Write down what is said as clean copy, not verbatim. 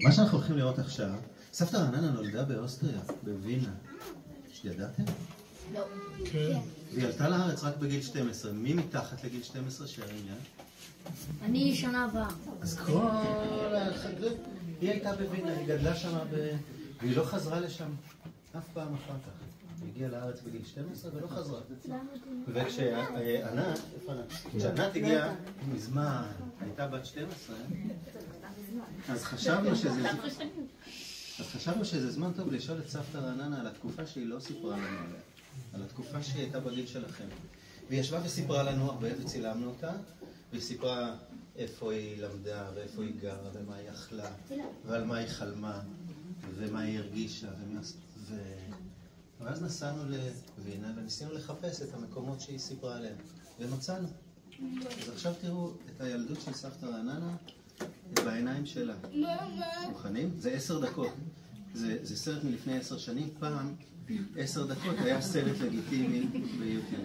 מה שאנחנו הולכים לראות עכשיו, סבתא רעננה נולדה באוסטריה, בווינה. ידעתם? לא. כן. והיא עלתה לארץ רק בגיל 12. מי מתחת לגיל 12 שהרינה? אני שנה הבאה. אז כל החגרים, היא הייתה בווינה, היא גדלה שם והיא לא חזרה לשם אף פעם אחר כך. היא הגיעה לארץ בגיל 12 ולא חזרה. וכשענת, כשענת הגיעה מזמן, הייתה בת 12, אז חשבנו שזה זמן טוב לשאול את סבתא רעננה על התקופה שהיא לא סיפרה לנו עליה, על התקופה שהיא הייתה בגיל שלכם. והיא ישבה וסיפרה לנו הרבה וצילמנו אותה, והיא סיפרה איפה היא למדה ואיפה היא גרה ומה היא אכלה ועל מה היא חלמה ומה היא הרגישה ואז נסענו לווינה וניסינו לחפש את המקומות שהיא סיפרה עליהם ומצאנו. אז עכשיו תראו את הילדות של סבתא רעננה בעיניים שלה. מוכנים? זה 10 דקות. זה סרט מלפני 10 שנים. פעם 10 דקות היה סרט לגיטימי ביוטיוב.